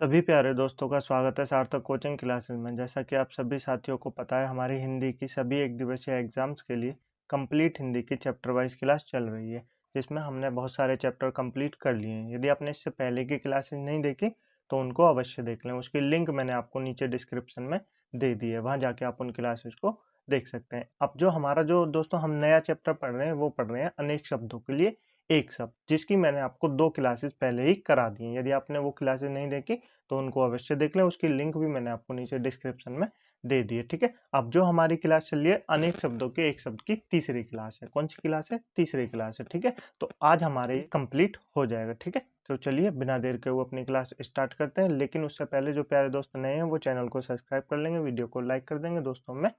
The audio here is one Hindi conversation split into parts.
सभी प्यारे दोस्तों का स्वागत है सार्थक कोचिंग क्लासेस में। जैसा कि आप सभी साथियों को पता है, हमारी हिंदी की सभी एक दिवसीय एग्जाम्स के लिए कंप्लीट हिंदी की चैप्टर वाइज क्लास चल रही है, जिसमें हमने बहुत सारे चैप्टर कंप्लीट कर लिए हैं। यदि आपने इससे पहले की क्लासेस नहीं देखी तो उनको अवश्य देख लें। उसकी लिंक मैंने आपको नीचे डिस्क्रिप्शन में दे दी है, वहाँ जाके आप उन क्लासेस को देख सकते हैं। अब जो हमारा जो दोस्तों हम नया चैप्टर पढ़ रहे हैं वो पढ़ रहे हैं अनेक शब्दों के लिए एक शब्द, जिसकी मैंने आपको 2 क्लासेस पहले ही करा दी हैं। यदि आपने वो क्लासेस नहीं देखी तो उनको अवश्य देख लें। उसकी लिंक भी मैंने आपको नीचे डिस्क्रिप्शन में दे दी है, ठीक है। अब जो हमारी क्लास चल रही है अनेक शब्दों के एक शब्द की तीसरी क्लास है। कौन सी क्लास है? तीसरी क्लास है, ठीक है। तो आज हमारे कंप्लीट हो जाएगा, ठीक है। तो चलिए बिना देर के वो अपनी क्लास स्टार्ट करते हैं, लेकिन उससे पहले जो प्यारे दोस्त नए हैं वो चैनल को सब्सक्राइब कर लेंगे, वीडियो को लाइक कर देंगे, दोस्तों में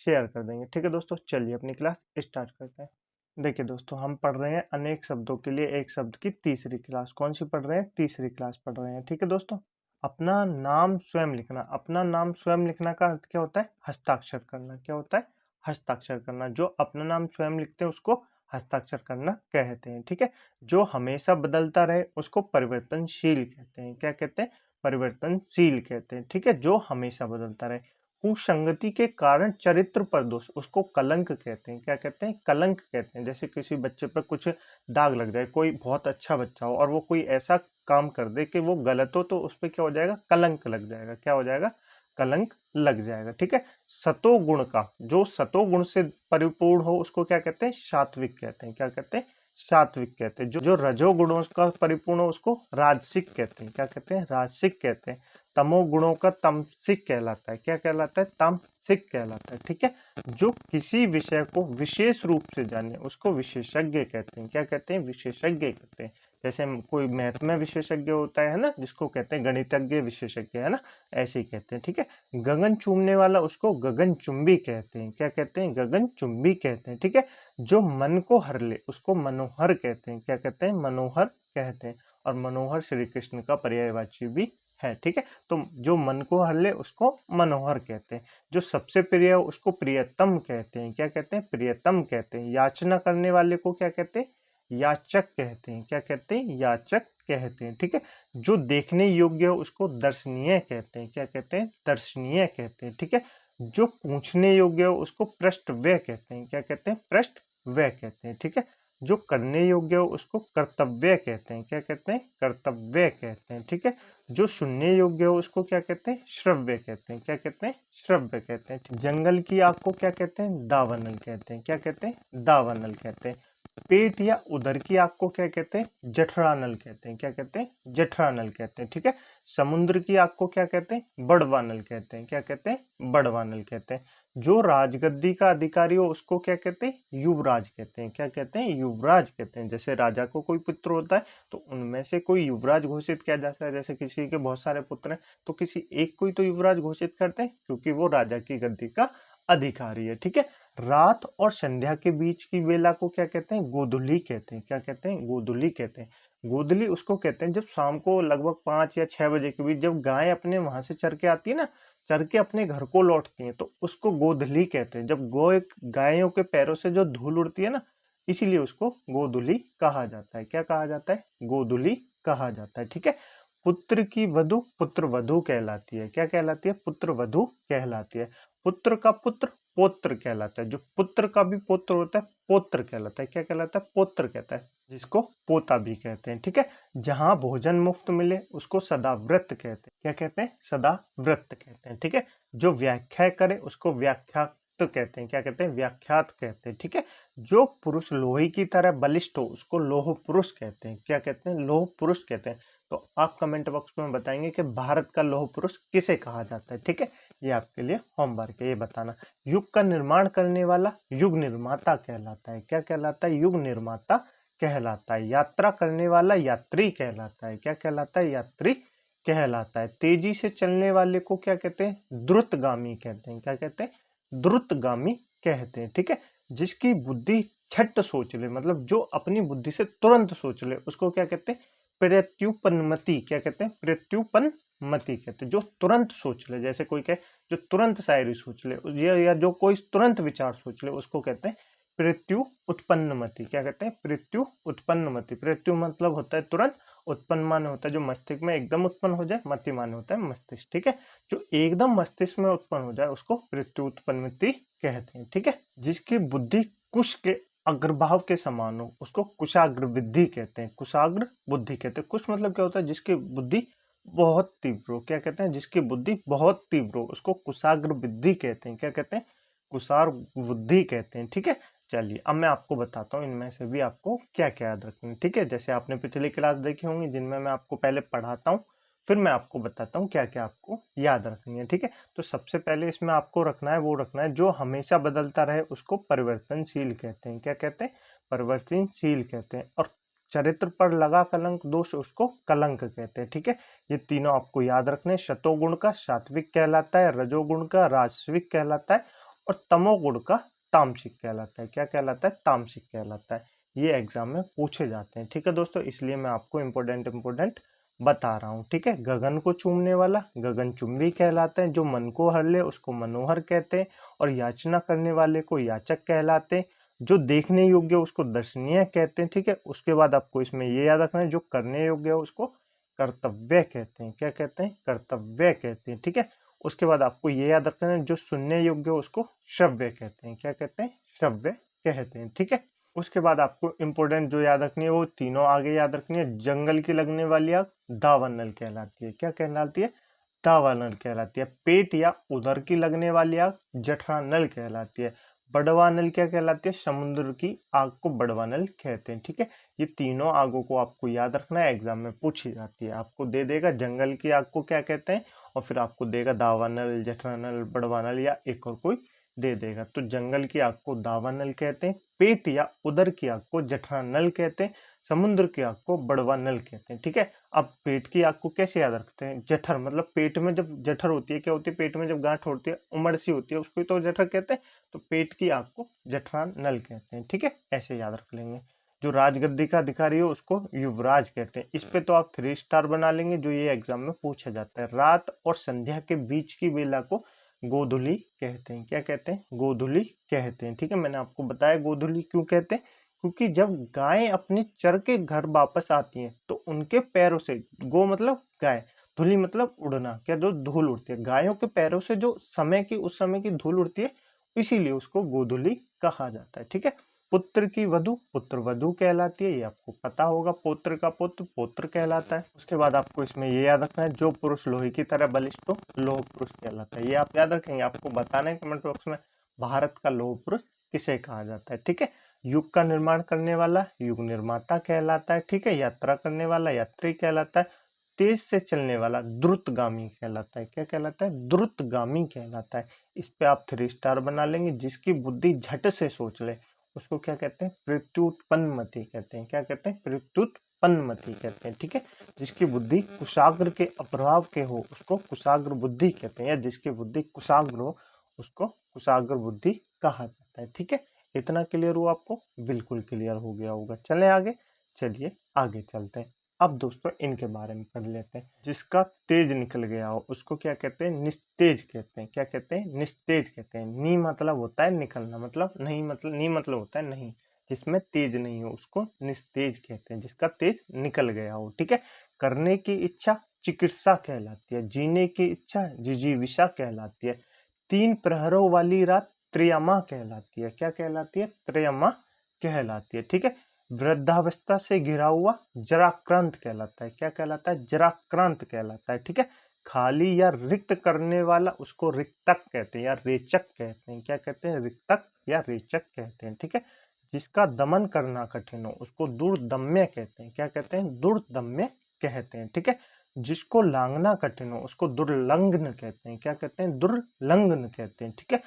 शेयर कर देंगे, ठीक है दोस्तों। चलिए अपनी क्लास स्टार्ट करते हैं। देखिए दोस्तों, हम पढ़ रहे हैं अनेक शब्दों के लिए एक शब्द की तीसरी क्लास। कौन सी पढ़ रहे हैं? तीसरी क्लास पढ़ रहे हैं, ठीक है दोस्तों। अपना नाम स्वयं लिखना। अपना नाम स्वयं लिखना का अर्थ क्या होता है? हस्ताक्षर करना। क्या होता है? हस्ताक्षर करना। जो अपना नाम स्वयं लिखते हैं उसको हस्ताक्षर करना कहते हैं, ठीक है। जो हमेशा बदलता रहे उसको परिवर्तनशील कहते हैं। क्या कहते हैं? परिवर्तनशील कहते हैं, ठीक है। जो हमेशा बदलता रहे। कुसंगति के कारण चरित्र पर दोष उसको कलंक कहते हैं। क्या कहते हैं? कलंक कहते हैं। जैसे किसी बच्चे पर कुछ दाग लग जाए, कोई बहुत अच्छा बच्चा हो और वो कोई ऐसा काम कर दे कि वो गलत हो, तो उस पे क्या हो जाएगा? कलंक लग जाएगा। क्या हो जाएगा? कलंक लग जाएगा, ठीक है। सतो गुण का, जो सतो गुण से परिपूर्ण हो उसको क्या कहते हैं? सात्विक कहते हैं। क्या कहते हैं? सात्विक कहते हैं। जो रजोगुणों का परिपूर्ण हो उसको राजसिक कहते हैं। क्या कहते हैं? राजसिक कहते हैं। तमोगुणों का तमसिक कहलाता है। क्या कहलाता है? तामसिक कहलाता है, ठीक है। जो किसी विषय को विशेष रूप से जाने उसको विशेषज्ञ कहते हैं। क्या कहते हैं? विशेषज्ञ कहते हैं। जैसे कोई मैथ में विशेषज्ञ होता है ना, जिसको कहते हैं गणितज्ञ विशेषज्ञ, है ना, ऐसे ही कहते हैं, ठीक है। गगन चूमने वाला उसको गगनचुंबी कहते हैं। क्या कहते हैं? गगनचुंबी कहते हैं, ठीक है। जो मन को हर ले उसको मनोहर कहते हैं। क्या कहते हैं? मनोहर कहते हैं। और मनोहर श्री कृष्ण का पर्यायवाची भी है, ठीक है। तो जो मन को हर ले उसको मनोहर कहते हैं। जो सबसे प्रिय है उसको प्रियतम कहते हैं। क्या कहते हैं? प्रियतम कहते हैं। याचना करने वाले को क्या कहते हैं? याचक कहते हैं। क्या कहते हैं? याचक कहते हैं, ठीक है। जो देखने योग्य है उसको दर्शनीय कहते हैं। क्या कहते हैं? दर्शनीय कहते हैं, ठीक है। जो पूछने योग्य है उसको पृष्ठव्य कहते हैं। क्या कहते हैं? पृष्ठव्य कहते हैं, ठीक है। जो करने योग्य हो उसको कर्तव्य कहते हैं। क्या कहते हैं? कर्तव्य कहते हैं, ठीक है। जो सुनने योग्य हो उसको क्या कहते हैं? श्रव्य कहते हैं। क्या कहते हैं? श्रव्य कहते हैं। जंगल की आग को क्या कहते हैं? दावानल कहते हैं। क्या कहते हैं? दावानल कहते हैं। पेट या उदर की आग को क्या कहते हैं? जठरानल कहते हैं। क्या कहते हैं? जठरानल कहते हैं, ठीक है। समुद्र की आग को क्या कहते हैं? बड़वानल कहते हैं। क्या कहते हैं? बड़वानल कहते हैं। जो राजगद्दी का अधिकारी हो उसको क्या कहते हैं? युवराज कहते हैं। क्या कहते हैं? युवराज कहते हैं। जैसे राजा को कोई पुत्र होता है तो उनमें से कोई युवराज घोषित किया जाता है। जैसे किसी के बहुत सारे पुत्र हैं तो किसी एक को ही तो युवराज घोषित करते हैं, क्योंकि वो राजा की गद्दी का अधिकारी है, ठीक है। रात और संध्या के बीच की वेला को क्या कहते हैं? गोधूली कहते हैं। क्या कहते हैं? गोधूली कहते हैं। गोधूली उसको कहते हैं जब शाम को लगभग 5 या 6 बजे के बीच जब गाय अपने वहां से चर के आती है ना, चर के अपने घर को लौटती हैं, तो उसको गोधूली कहते हैं। जब गायों के पैरों से जो धूल उड़ती है ना, इसीलिए उसको गोधूली कहा जाता है। क्या कहा जाता है? गोधूली कहा जाता है, ठीक है। पुत्र की वधु पुत्र वधु कहलाती है। क्या कहलाती है? पुत्र वधु कहलाती है। पुत्र का पुत्र पौत्र कहलाता है। जो पुत्र का भी पुत्र होता है पौत्र कहलाता है। क्या कहलाता है? पौत्र कहता है, जिसको पोता भी कहते हैं, ठीक है। जहां भोजन मुफ्त मिले उसको सदाव्रत कहते हैं। क्या कहते हैं? सदाव्रत कहते हैं, ठीक है। जो व्याख्या करे उसको व्याख्यात कहते हैं। क्या कहते हैं? व्याख्यात कहते हैं, ठीक है। जो पुरुष लोहे की तरह बलिष्ठ हो उसको लोह पुरुष कहते हैं। क्या कहते हैं? लोह पुरुष कहते हैं। तो आप कमेंट बॉक्स में बताएंगे कि भारत का लोह पुरुष किसे कहा जाता है, ठीक है। ये आपके लिए होमवर्क है, ये बताना। युग का निर्माण करने वाला युग निर्माता कहलाता है। क्या कहलाता है? युग निर्माता कहलाता है। यात्रा करने वाला यात्री कहलाता है। क्या कहलाता है? यात्री कहलाता है। तेजी से चलने वाले को क्या कहते हैं? द्रुतगामी कहते हैं। क्या कहते हैं? द्रुतगामी कहते हैं, ठीक है। जिसकी बुद्धि छट सोच ले, मतलब जो अपनी बुद्धि से तुरंत सोच ले, उसको क्या कहते हैं? प्रत्युपन्नमति। क्या कहते हैं? प्रत्युपन्नमति कहते हैं। जो तुरंत सोच ले, जैसे कोई कहे जो तुरंत शायरी सोच ले, या जो कोई तुरंत विचार सोच ले, उसको कहते हैं प्रत्यु उत्पन्नमति। क्या कहते हैं? प्रत्यु उत्पन्नमति। प्रत्यु मतलब होता है तुरंत, उत्पन्न माने होता है जो मस्तिष्क में एकदम उत्पन्न हो जाए, मति माने होता है मस्तिष्क, ठीक है। जो एकदम मस्तिष्क में उत्पन्न हो जाए उसको प्रत्युत्पन्नमति कहते हैं, ठीक है। जिसकी बुद्धि कुश के अग्रभाव के समान हो उसको कुशाग्र बुद्धि कहते हैं, कुशाग्र बुद्धि कहते हैं। कुश मतलब क्या होता है, जिसकी बुद्धि बहुत तीव्र हो, क्या कहते हैं, जिसकी बुद्धि बहुत तीव्र हो उसको कुशाग्र बुद्धि कहते हैं, क्या कहते हैं, कुशार बुद्धि कहते हैं, ठीक है। चलिए अब मैं आपको बताता हूँ इनमें से भी आपको क्या क्या याद रखना है, ठीक है। जैसे आपने पिछली क्लास देखी होंगी जिनमें मैं आपको पहले पढ़ाता हूँ, फिर मैं आपको बताता हूँ क्या क्या आपको याद रखनी है, ठीक है। तो सबसे पहले इसमें आपको रखना है, वो रखना है जो हमेशा बदलता रहे उसको परिवर्तनशील कहते हैं, क्या कहते हैं, परिवर्तनशील कहते हैं। और चरित्र पर लगा कलंक दोष उसको कलंक कहते हैं, ठीक है। ये तीनों आपको याद रखने हैं। शतोगुण का सात्विक कहलाता है, रजोगुण का राजसिक कहलाता है, और तमोगुण का तामसिक कहलाता है। क्या कहलाता है, तामसिक कहलाता है। ये एग्जाम में पूछे जाते हैं, ठीक है दोस्तों, इसलिए मैं आपको इम्पोर्टेंट बता रहा हूँ, ठीक है। गगन को चूमने वाला गगनचुंबी कहलाते हैं, जो मन को हर ले उसको मनोहर कहते हैं, और याचना करने वाले को याचक कहलाते हैं, जो देखने योग्य उसको दर्शनीय कहते हैं, ठीक है। उसके बाद आपको इसमें ये याद रखना है जो करने योग्य है उसको कर्तव्य कहते हैं, क्या कहते हैं, कर्तव्य कहते हैं, ठीक है। उसके बाद आपको ये याद रखना है जो सुनने योग्य हो उसको श्रव्य कहते हैं, क्या कहते हैं, श्रव्य कहते हैं, ठीक है। उसके बाद आपको इंपॉर्टेंट जो याद रखनी है वो तीनों आगे याद रखनी है। जंगल की लगने वाली आग दावानल कहलाती है, क्या कहलाती है, दावानल कहलाती है। पेट या उदर की लगने वाली आग जठरानल कहलाती है। बड़वानल क्या कहलाती है, समुद्र की आग को बड़वानल कहते हैं, ठीक है। ये तीनों आगों को आपको याद रखना है, एग्जाम में पूछी जाती है। आपको दे देगा जंगल की आग को क्या कहते हैं, और फिर आपको देगा दावानल, जठरानल, बड़वानल, या एक और कोई दे देगा। तो जंगल की आग को दावानल कहते हैं, पेट या उदर की आग को जठरानल कहते हैं, समुद्र की आग को बड़वानल कहते हैं, ठीक है। अब पेट की आग को कैसे याद रखते हैं, जठर मतलब पेट में जब जठर होती है, क्या होती है, पेट में जब गांठ होती है, उमड़ सी होती है, उसको तो जठर कहते हैं। तो पेट की आग को जठरानल कहते हैं, ठीक है, ऐसे याद रख लेंगे। जो राजगद्दी का अधिकारी हो उसको युवराज कहते हैं। इस पे तो आप 3 स्टार बना लेंगे, जो ये एग्जाम में पूछा जाता है। रात और संध्या के बीच की बेला को गोधुली कहते हैं, क्या कहते हैं, गोधुली कहते हैं, ठीक है। मैंने आपको बताया गोधुली क्यों कहते हैं, क्योंकि जब गायें अपने चर के घर वापस आती हैं तो उनके पैरों से, गो मतलब गाय, धुली मतलब उड़ना, क्या, जो धूल उड़ती है गायों के पैरों से, जो समय की उस समय की धूल उड़ती है, इसीलिए उसको गोधुली कहा जाता है, ठीक है। पुत्र की वधु पुत्र वधु कहलाती है, ये आपको पता होगा। पौत्र का पुत्र पौत्र कहलाता है। उसके बाद आपको इसमें ये याद रखना है जो पुरुष लोहे की तरह बलिष्ठ हो लौह पुरुष कहलाता है। ये आप याद रखेंगे, आपको बताना है कमेंट बॉक्स में भारत का लौह पुरुष किसे कहा जाता है, ठीक है। युग का निर्माण करने वाला युग निर्माता कहलाता है, ठीक है। यात्रा करने वाला यात्री कहलाता है। तेज से चलने वाला द्रुतगामी कहलाता है, क्या कहलाता है, द्रुतगामी कहलाता है। इस पे आप 3 स्टार बना लेंगे। जिसकी बुद्धि झट से सोच ले उसको क्या कहते हैं, प्रत्युत्पन्नमति कहते हैं, क्या कहते हैं, प्रत्युत्पन्नमति कहते हैं, ठीक है। जिसकी बुद्धि कुशाग्र के अप्रभाव के हो उसको कुशाग्र बुद्धि कहते हैं, या जिसकी बुद्धि कुशाग्र हो उसको कुशाग्र बुद्धि कहा जाता है, ठीक है। इतना क्लियर हुआ आपको, बिल्कुल क्लियर हो गया होगा। चलें आगे, चलिए आगे चलते हैं। अब दोस्तों इनके बारे में पढ़ लेते हैं। जिसका तेज निकल गया हो उसको क्या कहते हैं, निस्तेज कहते हैं, क्या कहते हैं, निस्तेज कहते हैं। नी मतलब होता है निकलना, मतलब नहीं, मतलब नी मतलब होता है नहीं, जिसमें तेज नहीं हो उसको निस्तेज कहते हैं, जिसका तेज निकल गया हो, ठीक है। करने की इच्छा चिकित्सा कहलाती है, जीने की इच्छा जिजीविषा कहलाती है। 3 प्रहरों वाली रात त्रियमा कहलाती है, क्या कहलाती है, त्रियमा कहलाती है, ठीक है। वृद्धावस्था से घिरा हुआ जराक्रांत कहलाता है, क्या कहलाता है, जराक्रांत कहलाता है, ठीक है। खाली या रिक्त करने वाला उसको रिक्तक कहते हैं या रेचक कहते हैं, क्या कहते हैं, रिक्तक या रेचक कहते हैं, ठीक है। जिसका दमन करना कठिन हो उसको दुर्दम्य कहते हैं, क्या कहते हैं, दुर्दम्य कहते हैं, ठीक है। जिसको लांघना कठिन हो उसको दुर्लंघन कहते हैं, क्या कहते हैं, दुर्लंघन कहते हैं, ठीक है।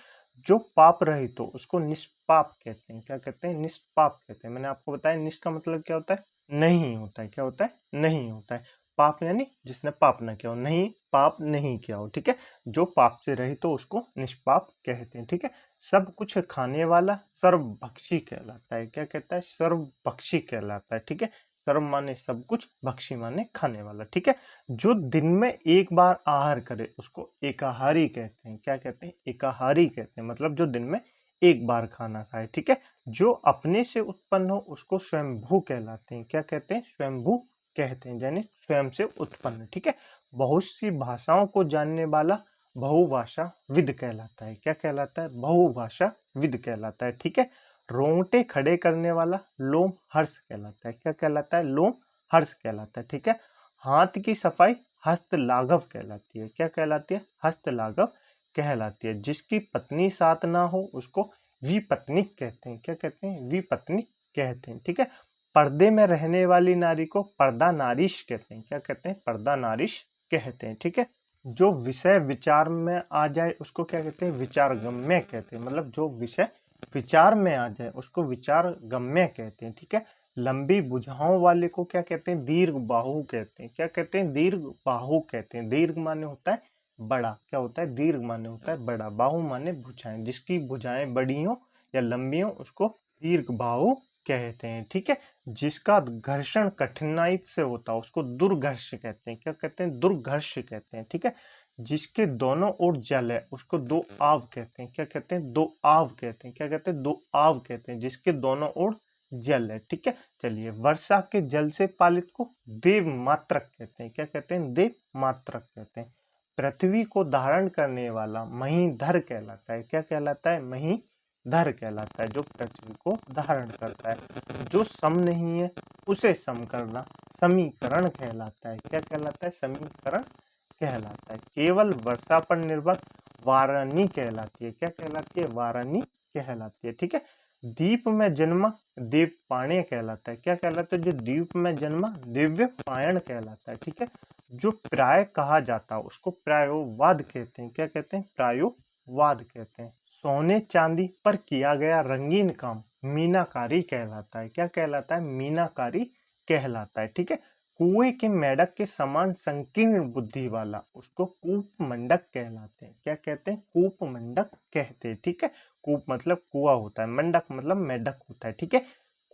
जो पाप रहित हो उसको निष्पाप कहते हैं, क्या कहते हैं, निष्पाप कहते हैं। मैंने आपको बताया निष् का मतलब क्या होता है, नहीं होता है, क्या होता है, नहीं होता है। पाप यानी जिसने पाप ना किया हो, नहीं पाप नहीं किया हो, ठीक है। जो पाप से रहित हो उसको निष्पाप कहते हैं, ठीक है। सब कुछ खाने वाला सर्वभक्षी कहलाता है, क्या कहता है, सर्वभक्षी कहलाता है, ठीक है। सर्व माने सब कुछ, भक्षी माने खाने वाला, ठीक है। जो दिन में एक बार आहार करे उसको एकाहारी कहते हैं, क्या कहते हैं, एकाहारी कहते हैं, मतलब जो दिन में एक बार खाना खाए, ठीक है। जो अपने से उत्पन्न हो उसको स्वयंभू कहलाते हैं, क्या कहते हैं, स्वयंभू कहते हैं, यानी स्वयं से उत्पन्न। ठीक है, बहुत सी भाषाओं को जानने वाला बहुभाषाविद कहलाता है। क्या कहलाता है? बहुभाषाविद कहलाता है। ठीक है, रोंगटे खड़े करने वाला लोमहर्ष कहलाता है। क्या कहलाता है? लोमहर्ष कहलाता है। ठीक है, हाथ की सफाई हस्तलाघव कहलाती है। क्या कहलाती है? हस्तलाघव कहलाती है। जिसकी पत्नी साथ ना हो उसको विपत्निक कहते हैं। क्या कहते हैं? विपत्निक कहते हैं। ठीक है, पर्दे में रहने वाली नारी को पर्दा नारीश कहते हैं। क्या कहते हैं? पर्दा नारीश कहते हैं। ठीक है, जो विषय विचार में आ जाए उसको क्या कहते हैं? विचारगम्य कहते हैं। मतलब जो विषय विचार में आ जाए उसको विचारगम्य कहते हैं। ठीक है, लंबी भुजाओं वाले को क्या कहते हैं? दीर्घ बाहु कहते हैं। क्या कहते हैं? दीर्घ बाहु कहते हैं। दीर्घ माने होता है बड़ा। क्या होता है? दीर्घ माने होता है बड़ा, बाहु माने भुजाएं। जिसकी भुजाएं बड़ी हो या लंबी हो उसको दीर्घ बाहु कहते हैं। ठीक है, जिसका घर्षण कठिनाई से होता है उसको दुर्घर्ष कहते हैं। क्या कहते हैं? दुर्घर्ष कहते हैं। ठीक है, जिसके दोनों ओर जल है उसको दो आव कहते हैं। क्या कहते हैं? दो आव कहते हैं। क्या कहते हैं? दो आव कहते हैं, जिसके दोनों ओर जल है। ठीक है, चलिए, वर्षा के जल से पालित को देव मात्रक कहते हैं। क्या कहते हैं? देव मात्रक कहते हैं। पृथ्वी को धारण करने वाला महीधर कहलाता है। क्या कहलाता है? महीधर कहलाता है, जो पृथ्वी को धारण करता है। जो सम नहीं है उसे सम करना समीकरण कहलाता है। क्या कहलाता है? समीकरण कहलाता है। केवल वर्षा पर निर्भर वारानी कहलाती है। क्या कहलाती है? वारानी कहलाती है। ठीक है, दीप में जन्मा देव पाण्य कहलाता है। क्या कहलाता है? जो द्वीप में जन्मा दिव्य पायन कहलाता है। ठीक है, जो प्राय कहा जाता है उसको प्रायोवाद कहते हैं। क्या कहते हैं? प्रायोवाद कहते हैं। सोने चांदी पर किया गया रंगीन काम मीनाकारी कहलाता है। क्या कहलाता है? मीनाकारी कहलाता है। ठीक है, कुएं के मेढक के समान संकीर्ण बुद्धि वाला उसको कूपमंडक कहलाते हैं। क्या कहते हैं? कूपमंडक कहते हैं। ठीक है, कूप मतलब कुआं होता है, मंडक मतलब मेढक होता है। ठीक है,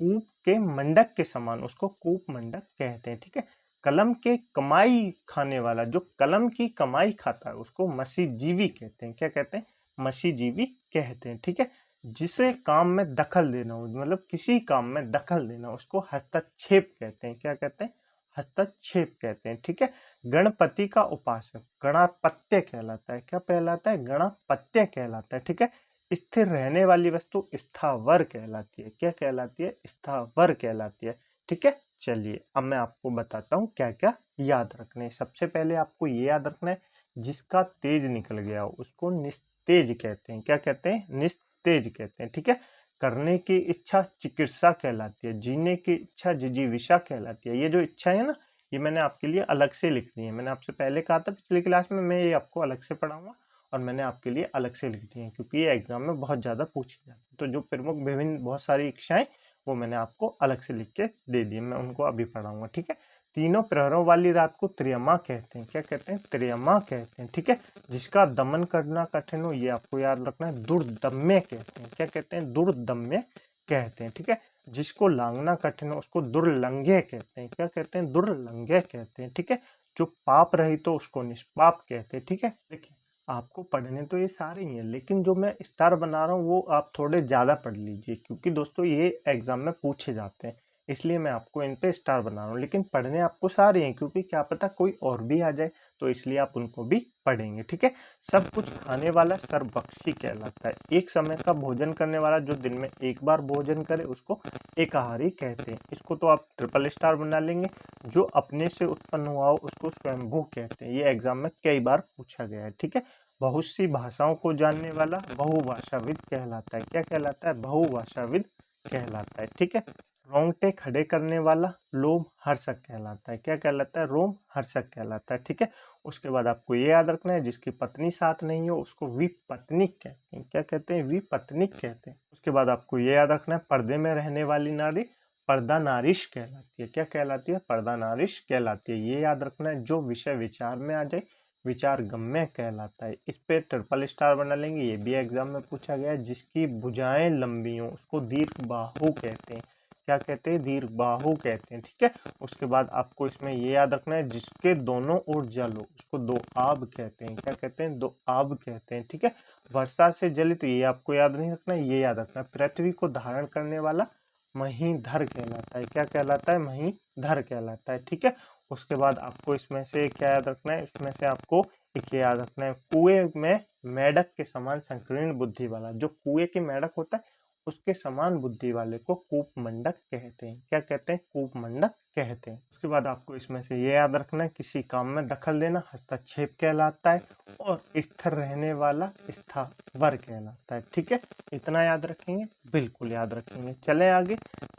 कूप के मंडक के समान उसको कूपमंडक कहते हैं। ठीक है, कलम के कमाई खाने वाला जो कलम की कमाई खाता है उसको मसीजीवी कहते हैं। क्या कहते हैं? मसीजीवी कहते हैं। ठीक है, जिसे काम में दखल देना हो, मतलब किसी काम में दखल देना उसको हस्तक्षेप कहते हैं। क्या कहते हैं? हस्तक्षेप कहते हैं। ठीक है, गणपति का उपासक गणापत्य कहलाता है। क्या कहलाता है? गणापत्य कहलाता है। ठीक है, स्थिर रहने वाली वस्तु स्थावर कहलाती है। क्या कहलाती है? स्थावर कहलाती है। ठीक है, चलिए अब मैं आपको बताता हूँ क्या क्या याद रखना है। सबसे पहले आपको ये याद रखना है, जिसका तेज निकल गया हो उसको निस्तेज कहते हैं। क्या कहते हैं? निस्तेज कहते हैं। ठीक है, करने की इच्छा चिकित्सा कहलाती है। जीने की इच्छा जिजीविषा कहलाती है। ये जो इच्छा है ना, ये मैंने आपके लिए अलग से लिख दी है। मैंने आपसे पहले कहा था पिछली क्लास में मैं ये आपको अलग से पढ़ाऊंगा, और मैंने आपके लिए अलग से लिख दी है क्योंकि ये एग्जाम में बहुत ज़्यादा पूछी जाती है। तो जो प्रमुख विभिन्न बहुत सारी इच्छाएं वो मैंने आपको अलग से लिख के दे दी, मैं उनको अभी पढ़ाऊंगा। ठीक है, तीनों प्रहरों वाली रात को त्रियमा कहते हैं। क्या कहते हैं? त्रियमा कहते हैं। ठीक है, जिसका दमन करना कठिन हो ये आपको याद रखना है, दुर्दम्य कहते हैं। क्या कहते हैं? दुर्दम्य कहते हैं। ठीक है, जिसको लांघना कठिन हो उसको दुर्लंघ्य कहते हैं। क्या कहते हैं? दुर्लंघ्य कहते हैं। ठीक है, जो पाप रहित हो उसको निष्पाप कहते हैं। ठीक है, देखिए आपको पढ़ने तो ये सारे ही हैं, लेकिन जो मैं स्टार बना रहा हूँ वो आप थोड़े ज़्यादा पढ़ लीजिए, क्योंकि दोस्तों ये एग्जाम में पूछे जाते हैं, इसलिए मैं आपको इन पे स्टार बना रहा हूँ। लेकिन पढ़ने आपको सारे हैं, क्योंकि क्या पता कोई और भी आ जाए, तो इसलिए आप उनको भी पढ़ेंगे। ठीक है, सब कुछ खाने वाला सर्वभक्षी कहलाता है। एक समय का भोजन करने वाला जो दिन में एक बार भोजन करे उसको एकाहारी कहते हैं। इसको तो आप ट्रिपल स्टार बना लेंगे। जो अपने से उत्पन्न हुआ हो उसको स्वयंभू कहते हैं। ये एग्जाम में कई बार पूछा गया है। ठीक है, बहुत सी भाषाओं को जानने वाला बहुभाषाविद कहलाता है। क्या कहलाता है? बहुभाषाविद कहलाता है। ठीक है, रोंगटे खड़े करने वाला लोमहर्षक कहलाता है। क्या कहलाता है? रोमहर्षक कहलाता है। ठीक है, उसके बाद आपको ये याद रखना है, जिसकी पत्नी साथ नहीं हो उसको विपत्निक कहते हैं। क्या कहते हैं? विपत्निक कहते हैं। उसके बाद आपको ये याद रखना है, पर्दे में रहने वाली नारी पर्दा नारिश कहलाती है। क्या कहलाती है? पर्दा नारिश कहलाती है। ये याद रखना है, जो विषय विचार में आ जाए विचार गम्य कहलाता है। इस पे ट्रिपल स्टार बना लेंगे, ये भी एग्जाम में पूछा गया है। जिसकी भुजाएं लंबी हो उसको दीर्घ बाहु कहते हैं। क्या कहते हैं? दीर्घ बाहु कहते हैं। ठीक है, उसके बाद आपको इसमें ये याद रखना है, जिसके दोनों ओर जल हो उसको दो आब कहते हैं। क्या कहते हैं? दो आब कहते हैं। ठीक है, वर्षा से जलित, ये आपको याद नहीं रखना, ये याद रखना है। पृथ्वी को धारण करने वाला महीधर कहलाता है। क्या कहलाता है? महीधर कहलाता है। ठीक है, उसके बाद आपको इसमें से क्या याद रखना है? इसमें से आपको एक याद रखना है, कुएं में मेंढक के समान संकीर्ण बुद्धि वाला। जो कुएं के मेंढक होता है उसके समान बुद्धि वाले को कूपमंडक कहते हैं। क्या कहते हैं? कूपमंडक कहते हैं। उसके बाद आपको इसमें से ये याद रखना है, किसी काम में दखल देना हस्तक्षेप कहलाता है, और स्थिर रहने वाला स्थावर कहलाता है। ठीक है, इतना याद रखेंगे? बिल्कुल याद रखेंगे। चलें आगे,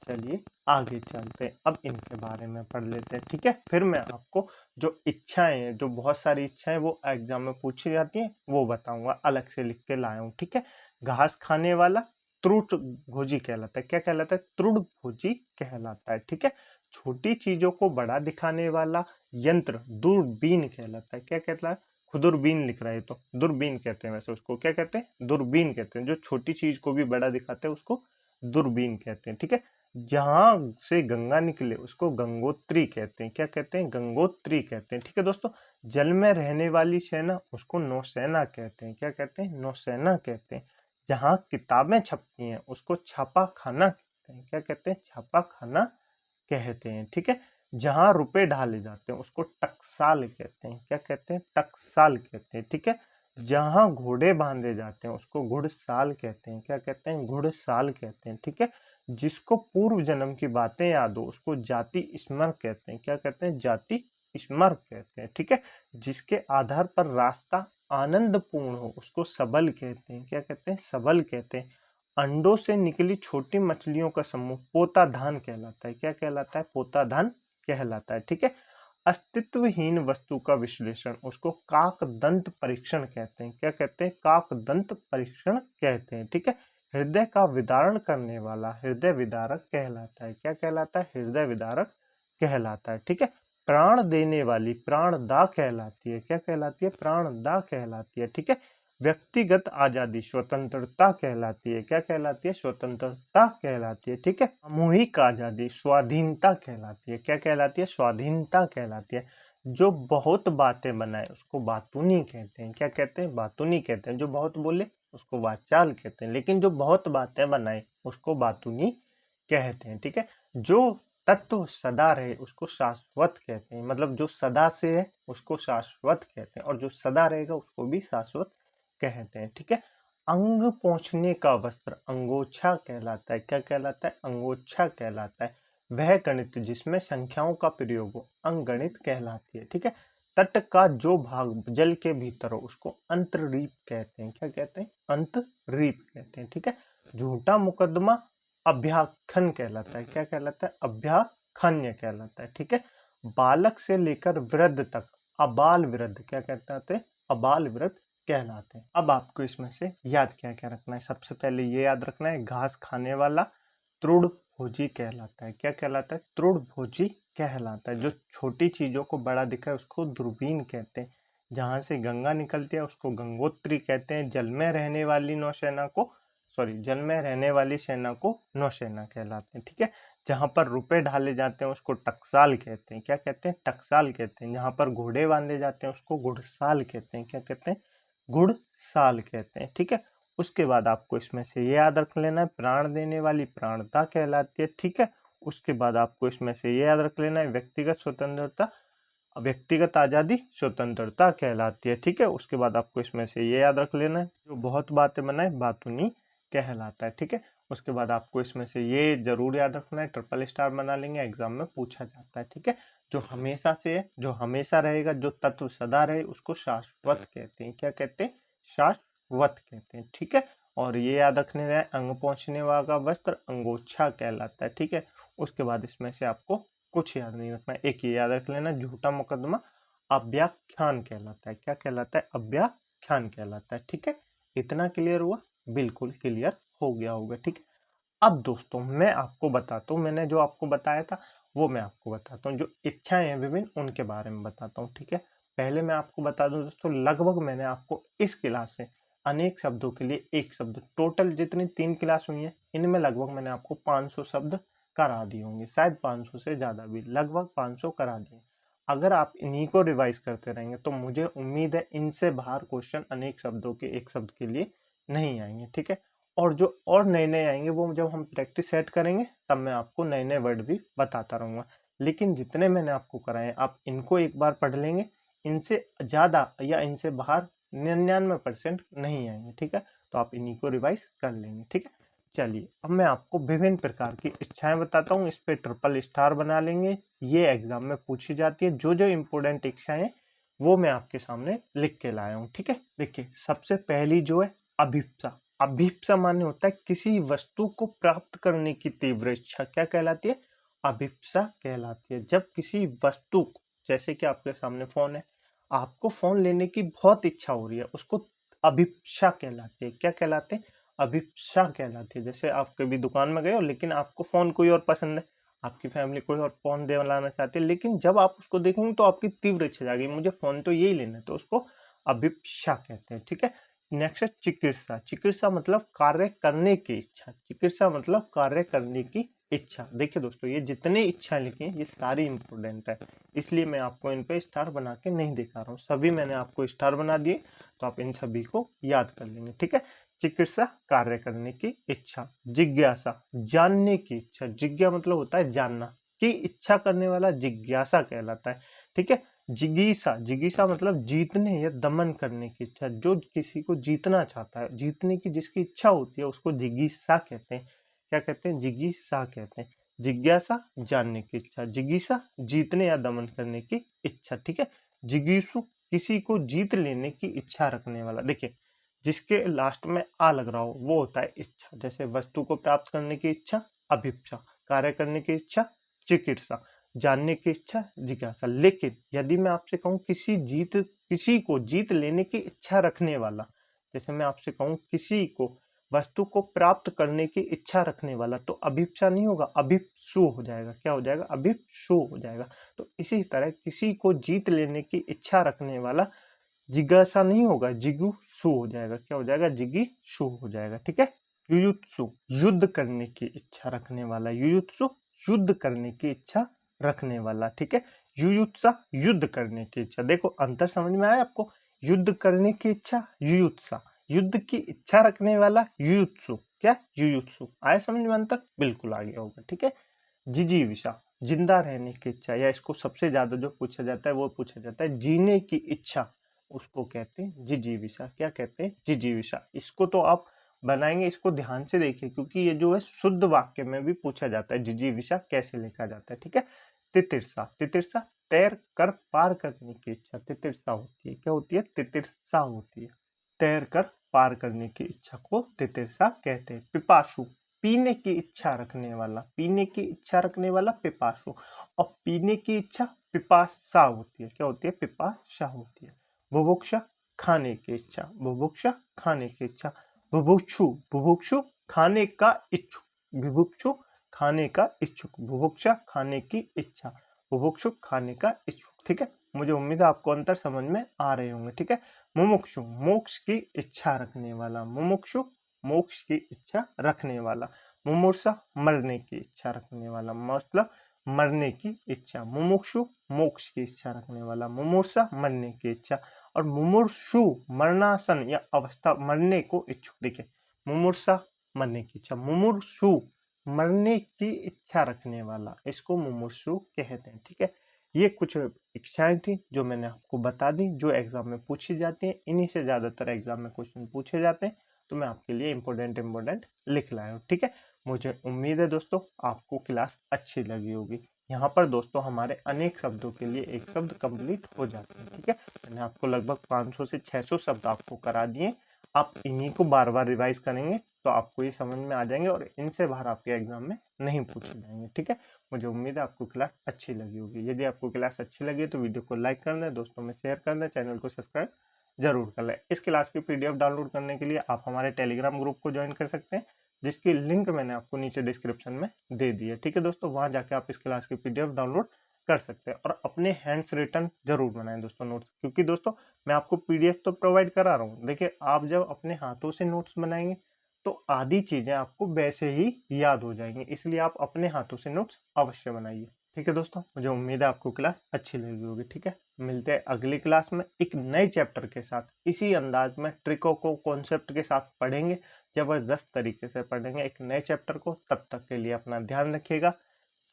चलिए आगे चलते हैं। अब इनके बारे में पढ़ लेते हैं। ठीक है, फिर मैं आपको जो इच्छाएं हैं, जो बहुत सारी इच्छाएं वो एग्जाम में पूछी जाती हैं, वो बताऊंगा, अलग से लिख के लाया हूँ। ठीक है, घास खाने वाला तृणभोजी कहलाता है। क्या कहलाता है? तृणभोजी कहलाता है। ठीक है, छोटी चीजों को बड़ा दिखाने वाला यंत्र दूरबीन कहलाता है। क्या कहता है? खुदुरबीन लिख रहा है, तो दूरबीन कहते हैं। वैसे उसको क्या कहते हैं? दूरबीन कहते हैं। जो छोटी चीज को भी बड़ा दिखाते हैं उसको दूरबीन कहते हैं। ठीक है, जहां से गंगा निकले उसको गंगोत्री कहते हैं। क्या कहते हैं? गंगोत्री कहते हैं। ठीक है दोस्तों, जल में रहने वाली सेना उसको नौसेना कहते हैं। क्या कहते हैं? नौसेना कहते हैं। जहाँ किताबें छपती हैं उसको छापा खाना कहते हैं। क्या कहते हैं? छापा खाना कहते हैं। ठीक है, जहाँ रुपए ढाले जाते हैं उसको टकसाल कहते हैं। क्या कहते हैं? टकसाल कहते हैं। ठीक है, जहाँ घोड़े बांधे जाते हैं उसको घुड़साल कहते हैं। क्या कहते हैं? घुड़साल कहते हैं। ठीक है, जिसको पूर्व जन्म की बातें याद हो उसको जाति स्मर कहते हैं। क्या कहते हैं? जाति स्मर कहते हैं। ठीक है, जिसके आधार पर रास्ता आनंदपूर्ण हो उसको सबल कहते हैं। क्या कहते हैं? सबल कहते हैं। अंडों से निकली छोटी मछलियों का समूह पोताधान कहलाता है। क्या कहलाता है? पोताधान कहलाता है। ठीक है, अस्तित्वहीन वस्तु का विश्लेषण उसको काक दंत परीक्षण कहते हैं। क्या कहते हैं? काक दंत परीक्षण कहते हैं। ठीक है, हृदय का विदारण करने वाला हृदय विदारक कहलाता है। क्या कहलाता है? हृदय विदारक कहलाता है। ठीक है, प्राण देने वाली प्राणदा कहलाती है। क्या कहलाती है? प्राणदा कहलाती है। ठीक है, व्यक्तिगत आजादी स्वतंत्रता कहलाती है। क्या कहलाती है? स्वतंत्रता कहलाती है। ठीक है, सामूहिक आजादी स्वाधीनता कहलाती है। क्या कहलाती है? स्वाधीनता कहलाती है। जो बहुत बातें बनाए उसको बातूनी कहते हैं। क्या कहते हैं? बातूनी कहते हैं। जो बहुत बोले उसको वाचाल कहते हैं, लेकिन जो बहुत बातें बनाए उसको बातूनी कहते हैं। ठीक है, जो तत्व सदा रहे उसको शाश्वत कहते हैं। मतलब जो सदा से है उसको शाश्वत कहते हैं, और जो सदा रहेगा उसको भी शाश्वत कहते हैं। ठीक है, अंग पोंछने का वस्त्र अंगोछा कहलाता है। क्या कहलाता है? अंगोछा कहलाता है। वह गणित जिसमें संख्याओं का प्रयोग हो अंगगणित कहलाती है। ठीक है, तट का जो भाग जल के भीतर हो उसको अंतरीप कहते हैं। क्या कहते हैं? अंतरीप कहते हैं। ठीक है, झूठा मुकदमा अभ्याखन कहलाता है। क्या कहलाता है? अभ्याखन्य कहलाता है। ठीक है, बालक से लेकर वृद्ध तक अबाल वृद्ध क्या कहते हैं? अबाल वृद्ध कहलाते हैं। अब आपको इसमें से याद क्या क्या रखना है? सबसे पहले ये याद रखना है, घास खाने वाला तृणभोजी कहलाता है। क्या कहलाता है? तृणभोजी कहलाता है। जो छोटी चीजों को बड़ा दिखाए उसको दूरबीन कहते हैं। जहां से गंगा निकलती है उसको गंगोत्री कहते हैं। जल में रहने वाली नौसेना को जल में रहने वाली सेना को नौसेना कहलाते हैं। ठीक है, जहां पर रुपए ढाले जाते हैं उसको टकसाल कहते हैं। क्या कहते हैं? टकसाल कहते हैं। जहां पर घोड़े बांधे जाते हैं उसको घुड़साल कहते हैं। क्या कहते हैं? गुड़साल कहते हैं। ठीक है, उसके बाद आपको इसमें से ये याद रख लेना है, प्राण देने वाली प्राणता कहलाती है। ठीक है, उसके बाद आपको इसमें से ये याद रख लेना है, व्यक्तिगत स्वतंत्रता व्यक्तिगत आजादी स्वतंत्रता कहलाती है। ठीक है, उसके बाद आपको इसमें से ये याद रख लेना है, जो बहुत बातें बनाए बातूनी कहलाता है। ठीक है, उसके बाद आपको इसमें से ये जरूर याद रखना है, ट्रिपल स्टार बना लेंगे, एग्जाम में पूछा जाता है। ठीक है, जो हमेशा से है, जो हमेशा रहेगा, जो तत्व सदा रहे उसको शाश्वत कहते हैं। क्या कहते हैं? शाश्वत कहते हैं। ठीक है, और ये याद रखने रहे, अंग पहुंचने वाला वस्त्र अंगोछा कहलाता है। ठीक है, उसके बाद इसमें से आपको कुछ याद नहीं रखना है, एक ये याद रख लेना, झूठा मुकदमा अव्याख्यान कहलाता है। क्या कहलाता है? अव्याख्यान कहलाता है। ठीक है, इतना क्लियर हुआ? बिल्कुल क्लियर हो गया होगा। ठीक है, अब दोस्तों मैं आपको बताता हूँ, मैंने जो आपको बताया था वो मैं आपको बताता हूँ, जो इच्छाएं हैं विभिन्न उनके बारे में बताता हूँ। ठीक है, पहले मैं आपको बता दूं दोस्तों, लगभग मैंने आपको इस क्लास से अनेक शब्दों के लिए एक शब्द, टोटल जितनी 3 क्लास हुई है इनमें लगभग मैंने आपको 500 शब्द करा दिए होंगे, शायद 500 से ज्यादा भी, लगभग 500 करा दिए। अगर आप इन्हीं को रिवाइज करते रहेंगे तो मुझे उम्मीद है इनसे बाहर क्वेश्चन अनेक शब्दों के एक शब्द के लिए नहीं आएंगे। ठीक है, और जो और नए-नए आएँगे वो जब हम प्रैक्टिस सेट करेंगे तब मैं आपको नए-नए वर्ड भी बताता रहूँगा। लेकिन जितने मैंने आपको कराए हैं आप इनको एक बार पढ़ लेंगे, इनसे ज़्यादा या इनसे बाहर 99% नहीं आएँगे, ठीक है? तो आप इन्हीं को रिवाइज़ कर लेंगे, ठीक है? चलिए, अब मैं आपको विभिन्न प्रकार की इच्छाएँ बताता हूँ, इस पे ट्रिपल स्टार बना लेंगे। ये एग्ज़ाम में पूछी जाती है, जो-जो इम्पोर्टेंट इच्छाएँ हैं, वो मैं आपके सामने लिख के लाया हूँ, ठीक है? देखिए, सबसे पहली जो है अभिप्सा। अभिप्सा माने होता है किसी वस्तु को प्राप्त करने की तीव्र इच्छा। क्या कहलाती है? अभिप्सा कहलाती है। जब किसी वस्तु को, जैसे कि आपके सामने फ़ोन है, आपको फ़ोन लेने की बहुत इच्छा हो रही है, उसको अभिप्सा कहलाती है। क्या कहलाते हैं? अभिप्सा कहलाती है। जैसे आप कभी दुकान में गए हो लेकिन आपको फ़ोन कोई और पसंद है, आपकी फैमिली कोई और फ़ोन दिलाना चाहती है, लेकिन जब आप उसको देखेंगे तो आपकी तीव्र इच्छा जाएगी, मुझे फ़ोन तो यही लेना है, तो उसको अभिप्सा कहते हैं, ठीक है? नेक्स्ट है चिकित्सा। चिकित्सा मतलब कार्य करने की इच्छा। चिकित्सा मतलब कार्य करने की इच्छा। देखिए दोस्तों, ये जितने इच्छा लिखी हैं ये सारी इंपॉर्टेंट है, इसलिए मैं आपको इन पे स्टार बना के नहीं दिखा रहा हूँ। सभी मैंने आपको स्टार बना दिए, तो आप इन सभी को याद कर लेंगे, ठीक है? चिकित्सा कार्य करने की इच्छा। जिज्ञासा जानने की इच्छा। जिज्ञा मतलब होता है जानना, की इच्छा करने वाला जिज्ञासा कहलाता है, ठीक है? जिगीसा। जिगीसा मतलब जीतने या दमन करने की इच्छा। जो किसी को जीतना चाहता है, जीतने की जिसकी इच्छा होती है उसको जिगीसा कहते हैं। क्या कहते हैं? जिगीसा कहते हैं। जिज्ञासा जानने की इच्छा, जिगीसा जीतने या दमन करने की इच्छा, ठीक है? जिगीसु किसी को जीत लेने की इच्छा रखने वाला। देखिए, जिसके लास्ट में आ लग रहा हो वो होता है इच्छा। जैसे वस्तु को प्राप्त करने की इच्छा अभिप्सा, कार्य करने की इच्छा चिकित्सा, जानने की इच्छा जिज्ञासा। लेकिन यदि मैं आपसे कहूं किसी को जीत लेने की इच्छा रखने वाला, जैसे मैं आपसे कहूं किसी को वस्तु को प्राप्त करने की इच्छा रखने वाला, तो अभिप्सा नहीं होगा, अभिप्सु हो जाएगा। क्या हो जाएगा? अभिप्सु हो जाएगा। तो इसी तरह किसी को जीत लेने की इच्छा रखने वाला जिज्ञासा नहीं होगा, जिगुसु हो जाएगा। क्या हो जाएगा? जिगीषु हो जाएगा, ठीक है? युयुत्सु युद्ध करने की इच्छा रखने वाला। युयुत्सु युद्ध करने की इच्छा रखने वाला, ठीक है? युयुत्सा युद्ध करने की इच्छा। देखो अंतर समझ में आया आपको? युद्ध करने की इच्छा युयुत्सा, युद्ध की इच्छा रखने वाला युयुत्सु। क्या? युयुत्सु। आया समझ में अंतर? बिल्कुल आ गया होगा, ठीक है? जिजीविषा जिंदा रहने की इच्छा, या इसको सबसे ज्यादा जो पूछा जाता है वो पूछा जाता है जीने की इच्छा, उसको कहते हैं जिजीविषा। क्या कहते हैं? जिजीविषा। इसको तो आप बनाएंगे, इसको ध्यान से देखिए क्योंकि ये जो है शुद्ध वाक्य में भी पूछा जाता है जिजीविषा कैसे लिखा जाता है, ठीक है? तितिर्सा। तितिर्सा तैर कर पार करने की इच्छा तितिर्सा होती है। क्या होती है? तितिर्सा होती है। तैर कर पार करने की इच्छा को तितिर्सा कहते हैं। पिपासु पीने की इच्छा रखने वाला, पीने की इच्छा रखने वाला पिपासु। और पीने की इच्छा पिपासा होती है। क्या होती है? पिपासा होती है। बुभुक्षा खाने की इच्छा, बुभुक्षा खाने की इच्छा। बुभुक्षु बुभुक्षु खाने का इच्छुक, बुभुक्षु खाने का इच्छुक, बुभुक्षा खाने की इच्छा, बुभुक्षु खाने का इच्छुक, ठीक है? मुझे उम्मीद है आपको अंतर समझ में आ रहे होंगे, ठीक है? मुमुक्षु मोक्ष की इच्छा रखने वाला, मुमुक्षु मोक्ष की इच्छा रखने वाला। मुमूर्षा मरने की इच्छा रखने वाला, मतलब मरने की इच्छा। मुमुक्षु मोक्ष की इच्छा रखने वाला, मुमूर्षा मरने की इच्छा। और मुमूर्षु मरणासन या अवस्था, मरने को इच्छुक। देखिए, मुमूर्षा मरने की इच्छा, मुमूर्षु मरने की इच्छा रखने वाला, इसको मुमूर्षु कहते हैं, ठीक है? ये कुछ इच्छाएं थी जो मैंने आपको बता दी, जो एग्जाम में पूछी जाती हैं। इन्हीं से ज्यादातर एग्जाम में क्वेश्चन पूछे जाते हैं, तो मैं आपके लिए इंपॉर्टेंट लिख लाया हूँ, ठीक है? मुझे उम्मीद है दोस्तों आपको क्लास अच्छी लगी होगी। यहाँ पर दोस्तों हमारे अनेक शब्दों के लिए एक शब्द कंप्लीट हो जाते हैं, ठीक है? मैंने आपको लगभग 500 से 600 शब्द आपको करा दिए। आप इन्हीं को बार बार रिवाइज करेंगे तो आपको ये समझ में आ जाएंगे और इनसे बाहर आपके एग्जाम में नहीं पूछे जाएंगे, ठीक है? मुझे उम्मीद है आपको क्लास अच्छी लगी होगी। यदि आपको क्लास अच्छी लगी तो वीडियो को लाइक कर दें, दोस्तों में शेयर कर दें, चैनल को सब्सक्राइब जरूर कर लें। इस क्लास की पीडीएफ डाउनलोड करने के लिए आप हमारे टेलीग्राम ग्रुप को ज्वाइन कर सकते हैं, जिसकी लिंक मैंने आपको नीचे डिस्क्रिप्शन में दे दी है, ठीक है दोस्तों? वहां जाके आप इस क्लास की पीडीएफ डाउनलोड कर सकते हैं और अपने हैंड्स रिटन जरूर बनाएं दोस्तों नोट्स, क्योंकि दोस्तों मैं आपको पीडीएफ तो प्रोवाइड करा रहा हूँ। देखिए, आप जब अपने हाथों से नोट्स बनाएंगे तो आधी चीजें आपको वैसे ही याद हो जाएंगी, इसलिए आप अपने हाथों से नोट्स अवश्य बनाइए, ठीक है दोस्तों? मुझे उम्मीद है आपको क्लास अच्छी लगी होगी, ठीक है? मिलते हैं अगली क्लास में एक नए चैप्टर के साथ। इसी अंदाज में ट्रिकों को कॉन्सेप्ट के साथ पढ़ेंगे, ज़बरदस्त तरीके से पढ़ेंगे एक नए चैप्टर को। तब तक के लिए अपना ध्यान रखिएगा।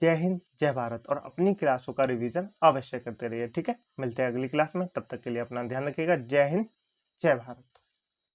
जय हिंद, जय भारत। और अपनी क्लासों का रिवीजन अवश्य करते रहिए, ठीक है। मिलते हैं अगली क्लास में, तब तक के लिए अपना ध्यान रखिएगा। जय हिंद, जय भारत।